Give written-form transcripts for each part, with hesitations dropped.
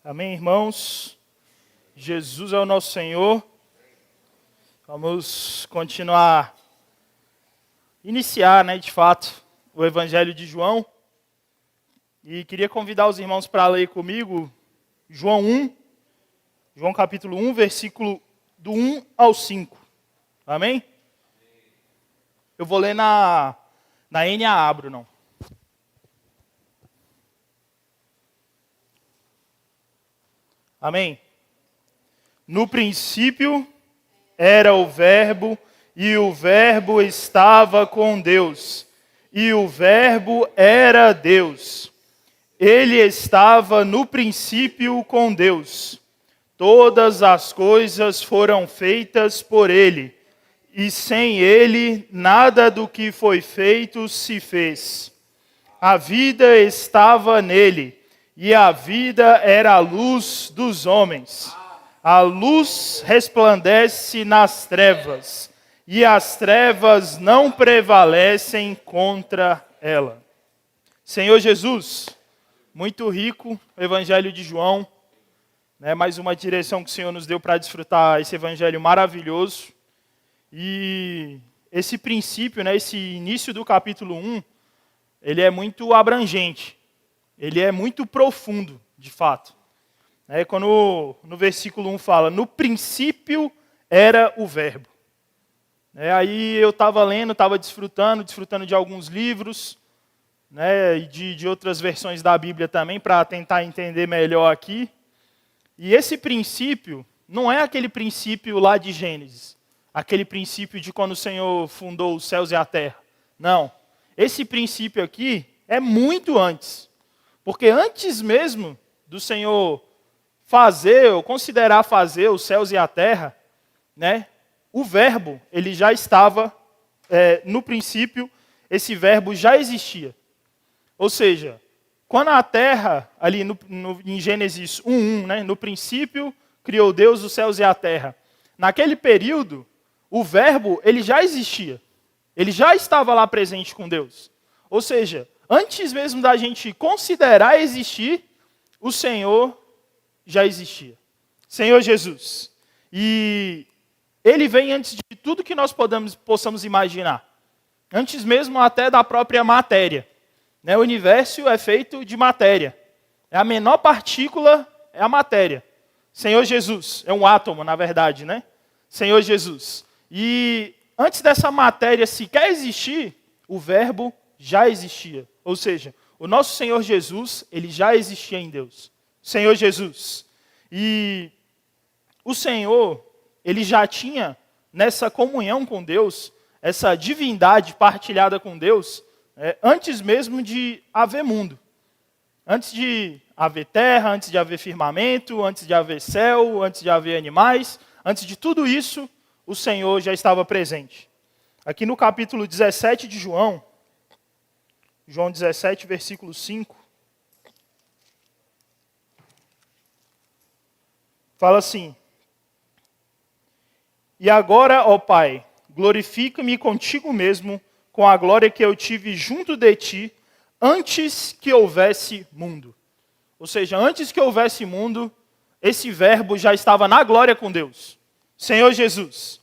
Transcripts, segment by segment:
Amém, irmãos? Jesus é o nosso Senhor. Vamos iniciar, de fato, o Evangelho de João. E queria convidar os irmãos para ler comigo João capítulo 1, versículo do 1 ao 5. Amém? Eu vou ler na NAA, Brunão. Amém? No princípio era o Verbo, e o Verbo estava com Deus, e o Verbo era Deus. Ele estava no princípio com Deus. Todas as coisas foram feitas por ele, e sem ele nada do que foi feito se fez. A vida estava nele, e a vida era a luz dos homens. A luz resplandece nas trevas, e as trevas não prevalecem contra ela. Senhor Jesus, muito rico o Evangelho de João, mais uma direção que o Senhor nos deu para desfrutar esse Evangelho maravilhoso. E esse princípio, esse início do capítulo 1, ele é muito abrangente. Ele é muito profundo, de fato. Quando no versículo 1 fala, no princípio era o Verbo. Aí eu estava lendo, estava desfrutando de alguns livros, e de outras versões da Bíblia também, para tentar entender melhor aqui. E esse princípio não é aquele princípio lá de Gênesis, aquele princípio de quando o Senhor fundou os céus e a terra. Não. Esse princípio aqui é muito antes. Porque antes mesmo do Senhor fazer, ou considerar fazer os céus e a terra, o Verbo, ele já estava, no princípio, esse Verbo já existia. Ou seja, quando a terra, ali em Gênesis 1:1, no princípio criou Deus os céus e a terra. Naquele período, o Verbo, ele já existia. Ele já estava lá presente com Deus. Ou seja, antes mesmo da gente considerar existir, o Senhor já existia. Senhor Jesus. E Ele vem antes de tudo que nós possamos imaginar. Antes mesmo até da própria matéria. O universo é feito de matéria. A menor partícula é a matéria. Senhor Jesus. É um átomo, na verdade, Senhor Jesus. E antes dessa matéria sequer existir, o Verbo já existia. Ou seja, o nosso Senhor Jesus, ele já existia em Deus. Senhor Jesus. E o Senhor, ele já tinha nessa comunhão com Deus, essa divindade partilhada com Deus, antes mesmo de haver mundo. Antes de haver terra, antes de haver firmamento, antes de haver céu, antes de haver animais, antes de tudo isso, o Senhor já estava presente. Aqui no capítulo 17 de João 17, versículo 5, fala assim: E agora, ó Pai, glorifica-me contigo mesmo, com a glória que eu tive junto de ti, antes que houvesse mundo. Ou seja, antes que houvesse mundo, esse Verbo já estava na glória com Deus. Senhor Jesus.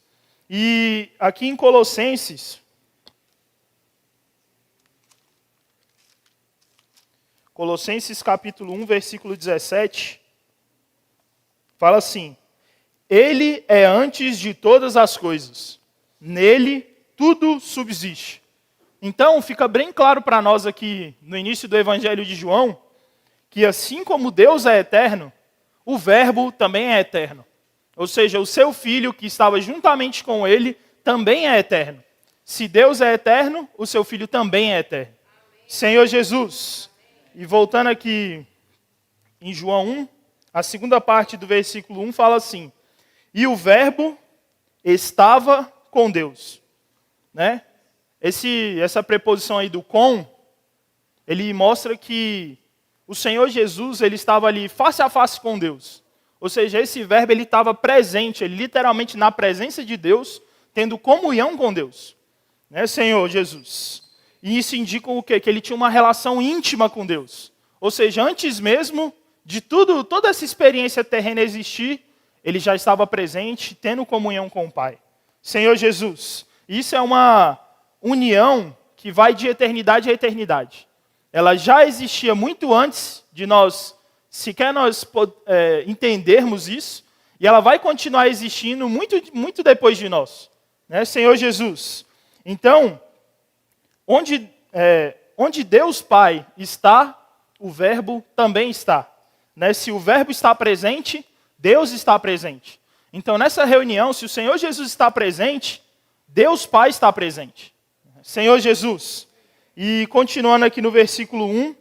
E aqui em Colossenses capítulo 1, versículo 17, fala assim: Ele é antes de todas as coisas, nele tudo subsiste. Então, fica bem claro para nós aqui, no início do Evangelho de João, que assim como Deus é eterno, o Verbo também é eterno. Ou seja, o seu Filho, que estava juntamente com ele, também é eterno. Se Deus é eterno, o seu Filho também é eterno. Amém. Senhor Jesus. E voltando aqui em João 1, a segunda parte do versículo 1 fala assim: E o Verbo estava com Deus. Essa preposição aí do com, ele mostra que o Senhor Jesus, ele estava ali face a face com Deus. Ou seja, esse Verbo, ele estava presente, ele literalmente na presença de Deus, tendo comunhão com Deus. Senhor Jesus. E isso indica o quê? Que ele tinha uma relação íntima com Deus. Ou seja, antes mesmo de tudo, toda essa experiência terrena existir, ele já estava presente, tendo comunhão com o Pai. Senhor Jesus. Isso é uma união que vai de eternidade a eternidade. Ela já existia muito antes de nós, sequer nós entendermos isso, e ela vai continuar existindo muito depois de nós. Né? Senhor Jesus. Então, onde Deus Pai está, o Verbo também está. Né? Se o Verbo está presente, Deus está presente. Então, nessa reunião, se o Senhor Jesus está presente, Deus Pai está presente. Senhor Jesus. E continuando aqui no versículo 1,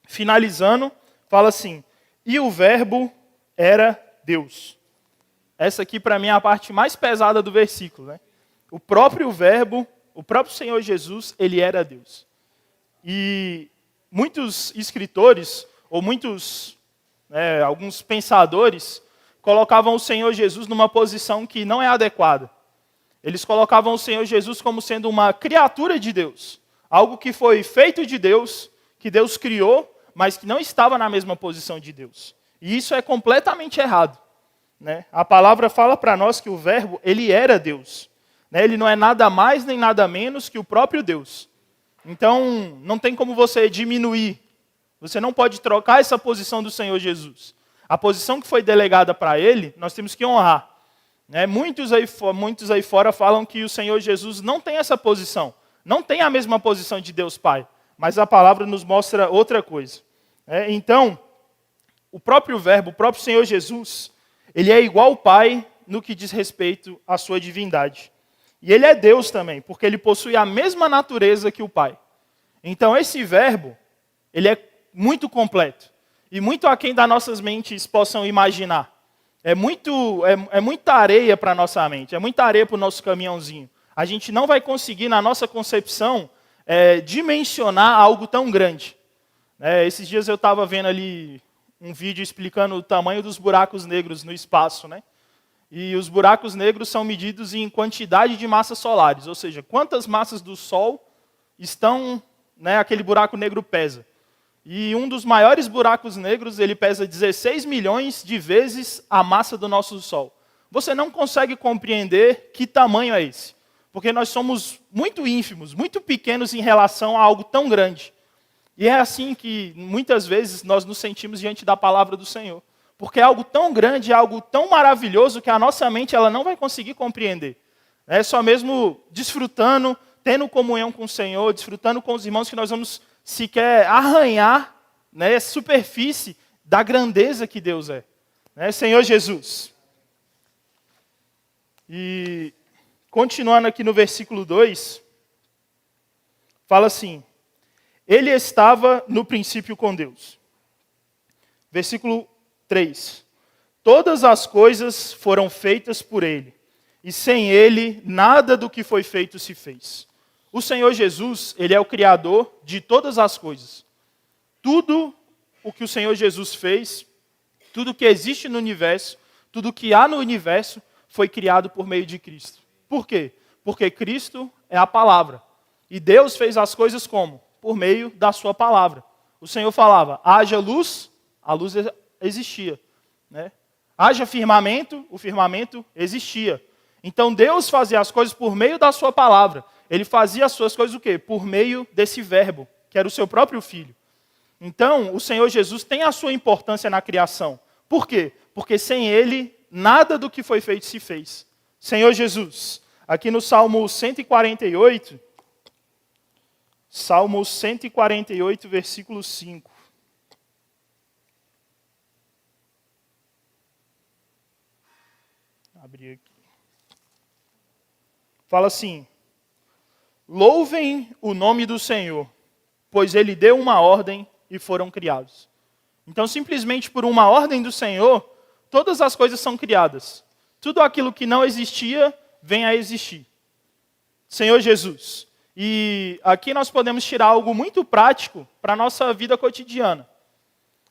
finalizando, fala assim: e o Verbo era Deus. Essa aqui para mim é a parte mais pesada do versículo. Né? O próprio Verbo, o próprio Senhor Jesus, ele era Deus. E muitos escritores, ou alguns pensadores, colocavam o Senhor Jesus numa posição que não é adequada. Eles colocavam o Senhor Jesus como sendo uma criatura de Deus. Algo que foi feito de Deus, que Deus criou, mas que não estava na mesma posição de Deus. E isso é completamente errado. Né? A palavra fala para nós que o Verbo, ele era Deus. Né? Ele não é nada mais nem nada menos que o próprio Deus. Então, não tem como você diminuir. Você não pode trocar essa posição do Senhor Jesus. A posição que foi delegada para ele, nós temos que honrar. Né? Muitos aí fora falam que o Senhor Jesus não tem essa posição. Não tem a mesma posição de Deus Pai. Mas a palavra nos mostra outra coisa. Então, o próprio Verbo, o próprio Senhor Jesus, ele é igual ao Pai no que diz respeito à sua divindade. E ele é Deus também, porque ele possui a mesma natureza que o Pai. Então, esse Verbo, ele é muito completo. E muito aquém das nossas mentes possam imaginar. É muita areia para a nossa mente, é muita areia para o nosso caminhãozinho. A gente não vai conseguir, na nossa concepção, dimensionar algo tão grande. Esses dias eu estava vendo ali um vídeo explicando o tamanho dos buracos negros no espaço. Né? E os buracos negros são medidos em quantidade de massas solares, ou seja, quantas massas do Sol estão, aquele buraco negro pesa. E um dos maiores buracos negros, ele pesa 16 milhões de vezes a massa do nosso Sol. Você não consegue compreender que tamanho é esse. Porque nós somos muito ínfimos, muito pequenos em relação a algo tão grande. E é assim que, muitas vezes, nós nos sentimos diante da palavra do Senhor. Porque é algo tão grande, é algo tão maravilhoso, que a nossa mente ela não vai conseguir compreender. É só mesmo desfrutando, tendo comunhão com o Senhor, desfrutando com os irmãos, que nós vamos sequer arranhar a superfície da grandeza que Deus é. Senhor Jesus. E continuando aqui no versículo 2, fala assim: ele estava no princípio com Deus. Versículo 3. Todas as coisas foram feitas por ele, e sem ele nada do que foi feito se fez. O Senhor Jesus, ele é o Criador de todas as coisas. Tudo o que o Senhor Jesus fez, tudo que existe no universo, tudo que há no universo, foi criado por meio de Cristo. Por quê? Porque Cristo é a palavra. E Deus fez as coisas como? Por meio da sua palavra. O Senhor falava: haja luz, a luz existia. Haja firmamento, o firmamento existia. Então Deus fazia as coisas por meio da sua palavra. Ele fazia as suas coisas o quê? Por meio desse Verbo, que era o seu próprio Filho. Então, o Senhor Jesus tem a sua importância na criação. Por quê? Porque sem ele, nada do que foi feito se fez. Senhor Jesus, aqui no Salmo 148, versículo 5. Abrir aqui. Fala assim: louvem o nome do Senhor, pois ele deu uma ordem e foram criados. Então, simplesmente por uma ordem do Senhor, todas as coisas são criadas. Tudo aquilo que não existia, vem a existir. Senhor Jesus. E aqui nós podemos tirar algo muito prático para a nossa vida cotidiana.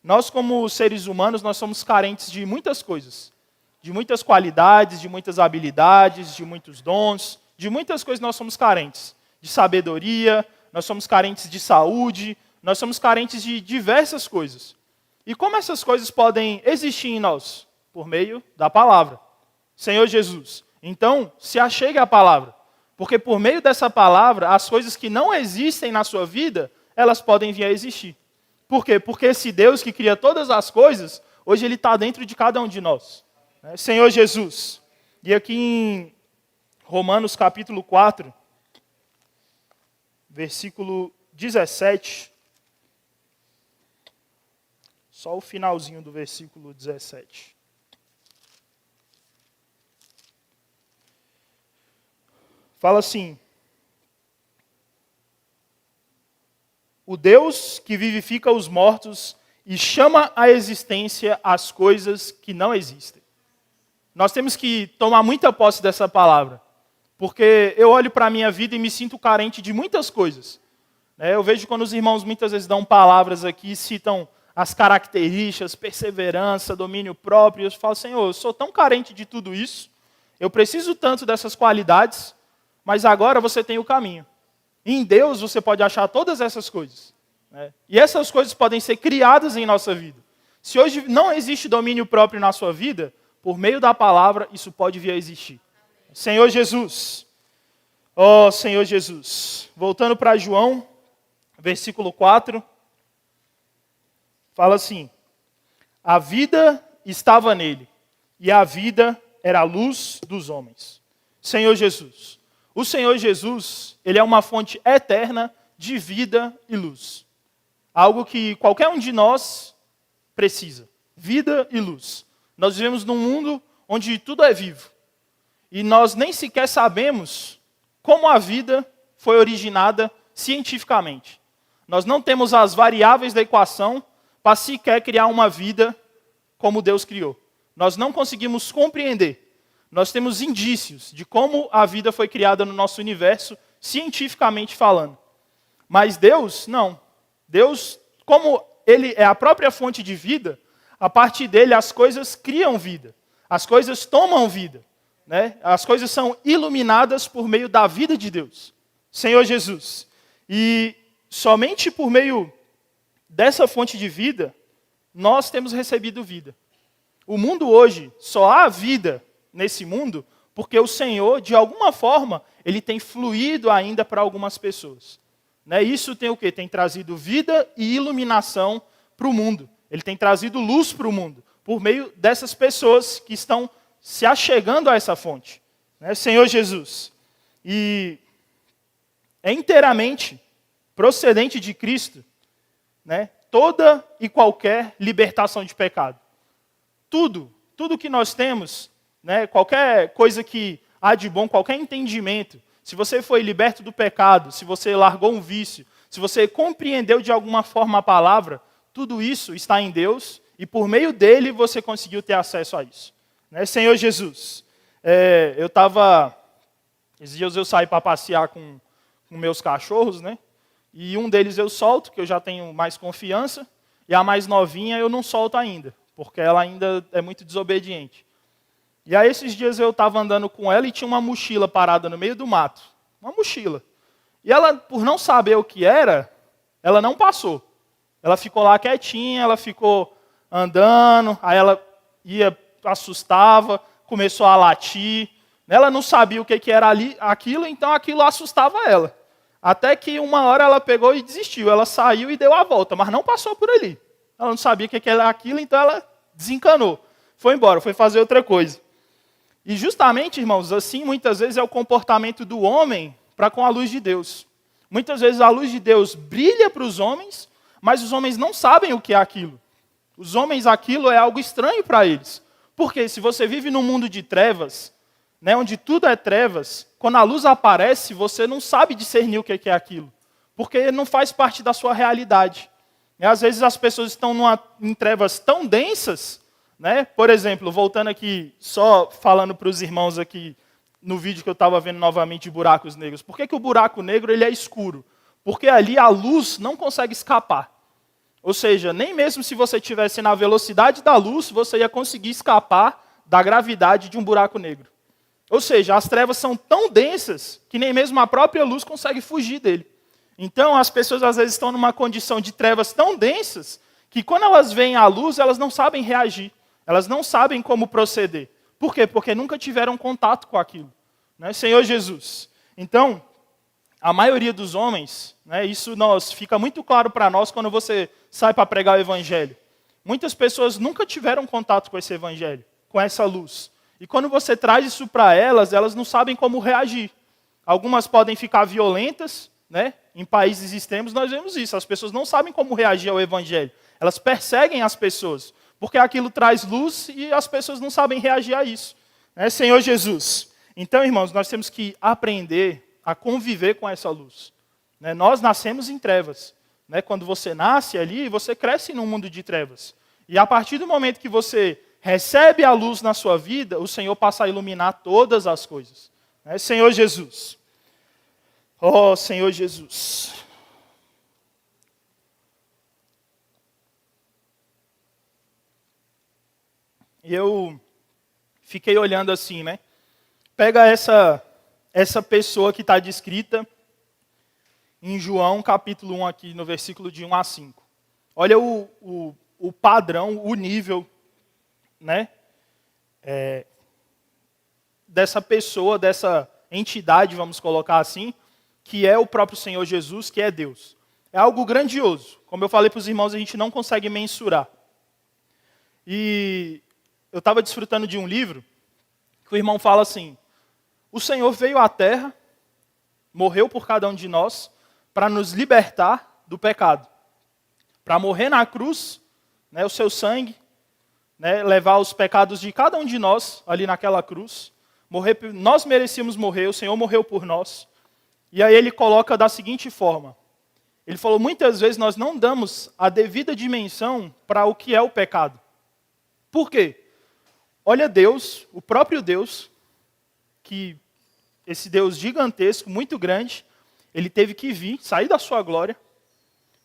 Nós, como seres humanos, nós somos carentes de muitas coisas. De muitas qualidades, de muitas habilidades, de muitos dons. De muitas coisas nós somos carentes. De sabedoria, nós somos carentes de saúde, nós somos carentes de diversas coisas. E como essas coisas podem existir em nós? Por meio da palavra. Senhor Jesus. Então, se achegue à palavra. Porque por meio dessa palavra, as coisas que não existem na sua vida, elas podem vir a existir. Por quê? Porque esse Deus que cria todas as coisas, hoje Ele está dentro de cada um de nós. Senhor Jesus. E aqui em Romanos capítulo 4, versículo 17, só o finalzinho do versículo 17. Fala assim: o Deus que vivifica os mortos e chama à existência as coisas que não existem. Nós temos que tomar muita posse dessa palavra, porque eu olho para a minha vida e me sinto carente de muitas coisas. Eu vejo quando os irmãos muitas vezes dão palavras aqui, citam as características, perseverança, domínio próprio, eu falo, Senhor, eu sou tão carente de tudo isso, eu preciso tanto dessas qualidades, mas agora você tem o caminho. Em Deus você pode achar todas essas coisas. E essas coisas podem ser criadas em nossa vida. Se hoje não existe domínio próprio na sua vida, por meio da palavra, isso pode vir a existir. Senhor Jesus. Ó Senhor Jesus. Voltando para João, versículo 4. Fala assim: a vida estava nele, e a vida era a luz dos homens. Senhor Jesus. O Senhor Jesus, Ele é uma fonte eterna de vida e luz. Algo que qualquer um de nós precisa. Vida e luz. Nós vivemos num mundo onde tudo é vivo. E nós nem sequer sabemos como a vida foi originada cientificamente. Nós não temos as variáveis da equação para sequer criar uma vida como Deus criou. Nós não conseguimos compreender. Nós temos indícios de como a vida foi criada no nosso universo, cientificamente falando. Mas Deus, não. Deus, como Ele é a própria fonte de vida, a partir dele as coisas criam vida. As coisas tomam vida. As coisas são iluminadas por meio da vida de Deus. Senhor Jesus. E somente por meio dessa fonte de vida, nós temos recebido vida. O mundo hoje, só há vida nesse mundo, porque o Senhor, de alguma forma, Ele tem fluído ainda para algumas pessoas. Isso tem o quê? Tem trazido vida e iluminação para o mundo. Ele tem trazido luz para o mundo, por meio dessas pessoas que estão se achegando a essa fonte. Senhor Jesus. E é inteiramente procedente de Cristo, toda e qualquer libertação de pecado. Tudo que nós temos, qualquer coisa que há de bom, qualquer entendimento, se você foi liberto do pecado, se você largou um vício, se você compreendeu de alguma forma a palavra, tudo isso está em Deus e por meio dele você conseguiu ter acesso a isso. Senhor Jesus, esses dias eu saí para passear com meus cachorros, e um deles eu solto, que eu já tenho mais confiança, e a mais novinha eu não solto ainda, porque ela ainda é muito desobediente. E aí esses dias eu estava andando com ela e tinha uma mochila parada no meio do mato. Uma mochila. E ela, por não saber o que era, ela não passou. Ela ficou lá quietinha, ela ficou andando, aí ela assustava, começou a latir. Ela não sabia o que era aquilo, então aquilo assustava ela. Até que uma hora ela pegou e desistiu. Ela saiu e deu a volta, mas não passou por ali. Ela não sabia o que era aquilo, então ela desencanou. Foi embora, foi fazer outra coisa. E justamente, irmãos, assim muitas vezes é o comportamento do homem para com a luz de Deus. Muitas vezes a luz de Deus brilha para os homens, mas os homens não sabem o que é aquilo. Os homens, aquilo é algo estranho para eles. Porque se você vive num mundo de trevas, onde tudo é trevas, quando a luz aparece, você não sabe discernir o que é aquilo. Porque não faz parte da sua realidade. E às vezes as pessoas estão em trevas tão densas, por exemplo, voltando aqui, só falando para os irmãos aqui, no vídeo que eu estava vendo novamente de buracos negros. Por que o buraco negro ele é escuro? Porque ali a luz não consegue escapar. Ou seja, nem mesmo se você estivesse na velocidade da luz, você ia conseguir escapar da gravidade de um buraco negro. Ou seja, as trevas são tão densas que nem mesmo a própria luz consegue fugir dele. Então, as pessoas às vezes estão numa condição de trevas tão densas que quando elas veem a luz, elas não sabem reagir, elas não sabem como proceder. Por quê? Porque nunca tiveram contato com aquilo. Né? Senhor Jesus. Então, a maioria dos homens, né, isso fica muito claro para nós quando você sai para pregar o evangelho. Muitas pessoas nunca tiveram contato com esse evangelho, com essa luz. E quando você traz isso para elas, elas não sabem como reagir. Algumas podem ficar violentas, né? Em países extremos nós vemos isso. As pessoas não sabem como reagir ao evangelho. Elas perseguem as pessoas, porque aquilo traz luz e as pessoas não sabem reagir a isso. Né? Senhor Jesus. Então, irmãos, nós temos que aprender a conviver com essa luz. Né? Nós nascemos em trevas. Né? Quando você nasce ali, você cresce num mundo de trevas. E a partir do momento que você recebe a luz na sua vida, o Senhor passa a iluminar todas as coisas. Né? Senhor Jesus. Oh, Senhor Jesus. E eu fiquei olhando assim, né? Pega essa pessoa que está descrita em João, capítulo 1, aqui no versículo de 1 a 5. Olha o padrão, o nível, né, dessa pessoa, dessa entidade, vamos colocar assim, que é o próprio Senhor Jesus, que é Deus. É algo grandioso. Como eu falei para os irmãos, a gente não consegue mensurar. E eu estava desfrutando de um livro que o irmão fala assim: o Senhor veio à terra, morreu por cada um de nós, para nos libertar do pecado. Para morrer na cruz, né, o seu sangue, né, levar os pecados de cada um de nós ali naquela cruz. Nós merecíamos morrer, o Senhor morreu por nós. E aí ele coloca da seguinte forma. Ele falou, muitas vezes nós não damos a devida dimensão para o que é o pecado. Por quê? Olha Deus, o próprio Deus, que esse Deus gigantesco, muito grande, ele teve que vir, sair da sua glória,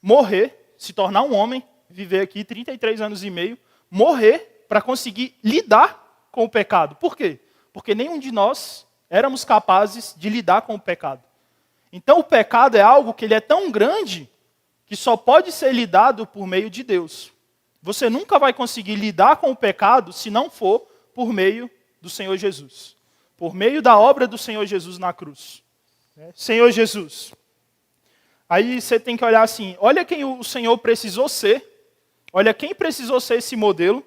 morrer, se tornar um homem, viver aqui 33 anos e meio, morrer para conseguir lidar com o pecado. Por quê? Porque nenhum de nós éramos capazes de lidar com o pecado. Então o pecado é algo que ele é tão grande que só pode ser lidado por meio de Deus. Você nunca vai conseguir lidar com o pecado se não for por meio do Senhor Jesus. Por meio da obra do Senhor Jesus na cruz. Senhor Jesus. Aí você tem que olhar assim, olha quem o Senhor precisou ser, olha quem precisou ser esse modelo,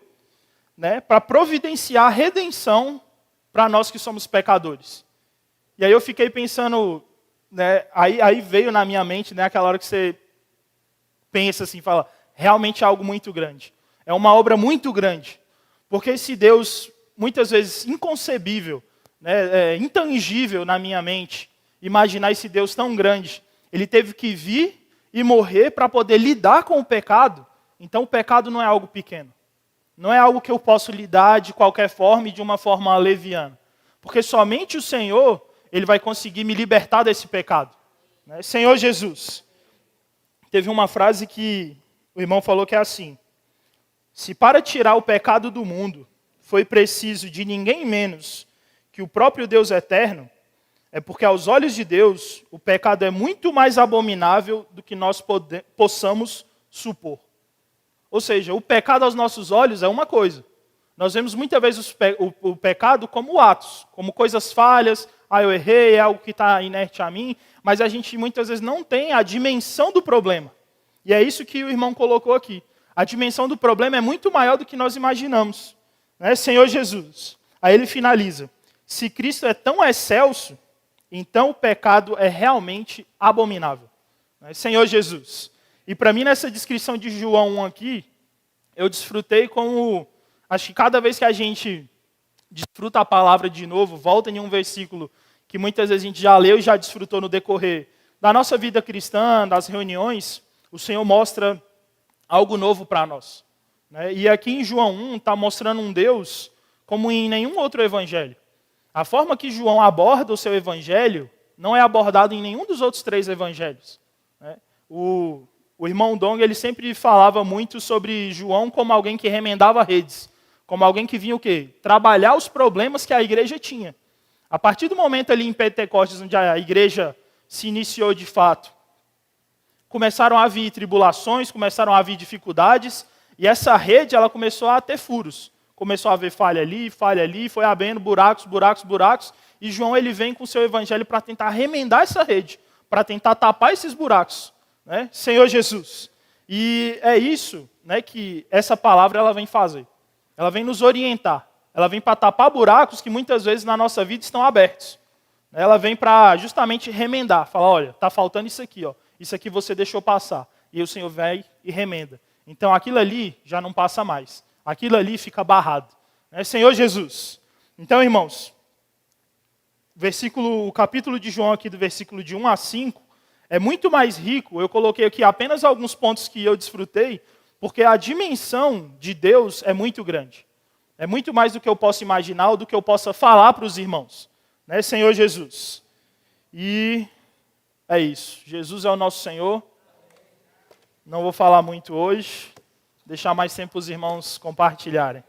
né, para providenciar a redenção para nós que somos pecadores. E aí eu fiquei pensando, né, aí veio na minha mente, né, aquela hora que você pensa assim, fala, realmente é algo muito grande. É uma obra muito grande. Porque esse Deus, muitas vezes inconcebível, né, intangível na minha mente, imaginar esse Deus tão grande, ele teve que vir e morrer para poder lidar com o pecado. Então o pecado não é algo pequeno. Não é algo que eu posso lidar de qualquer forma e de uma forma leviana. Porque somente o Senhor, ele vai conseguir me libertar desse pecado. Né? Senhor Jesus. Teve uma frase que o irmão falou que é assim: se para tirar o pecado do mundo foi preciso de ninguém menos que o próprio Deus eterno, é porque aos olhos de Deus o pecado é muito mais abominável do que nós possamos supor. Ou seja, o pecado aos nossos olhos é uma coisa. Nós vemos muitas vezes o pecado como atos, como coisas falhas. Eu errei, é algo que está inerte a mim. Mas a gente muitas vezes não tem a dimensão do problema. E é isso que o irmão colocou aqui. A dimensão do problema é muito maior do que nós imaginamos. Né? Senhor Jesus. Aí ele finaliza. Se Cristo é tão excelso, então o pecado é realmente abominável. Né? Senhor Jesus. E para mim, nessa descrição de João 1 aqui, eu desfrutei como... Acho que cada vez que a gente desfruta a palavra de novo, volta em um versículo que muitas vezes a gente já leu e já desfrutou no decorrer da nossa vida cristã, das reuniões, o Senhor mostra algo novo para nós. Né? E aqui em João 1 está mostrando um Deus como em nenhum outro evangelho. A forma que João aborda o seu evangelho não é abordado em nenhum dos outros 3 evangelhos. Né? O irmão Dong, ele sempre falava muito sobre João como alguém que remendava redes. Como alguém que vinha o quê? Trabalhar os problemas que a igreja tinha. A partir do momento ali em Pentecostes, onde a igreja se iniciou de fato, começaram a vir tribulações, começaram a vir dificuldades, E essa rede, ela começou a ter furos. Começou a haver falha ali, foi abrindo buracos, buracos, buracos. E João, ele vem com o seu evangelho para tentar remendar essa rede, para tentar tapar esses buracos, né? Senhor Jesus. E é isso, né, que essa palavra ela vem fazer. Ela vem nos orientar. Ela vem para tapar buracos que muitas vezes na nossa vida estão abertos. Ela vem para justamente remendar. Falar, olha, está faltando isso aqui. Ó. Isso aqui você deixou passar. E aí o Senhor vem e remenda. Então aquilo ali já não passa mais. Aquilo ali fica barrado. Senhor Jesus. Então, irmãos, o capítulo de João aqui, do versículo de 1 a 5, é muito mais rico. Eu coloquei aqui apenas alguns pontos que eu desfrutei, porque a dimensão de Deus é muito grande. É muito mais do que eu posso imaginar ou do que eu possa falar para os irmãos. Senhor Jesus. E é isso. Jesus é o nosso Senhor. Não vou falar muito hoje. Deixar mais tempo para os irmãos compartilharem.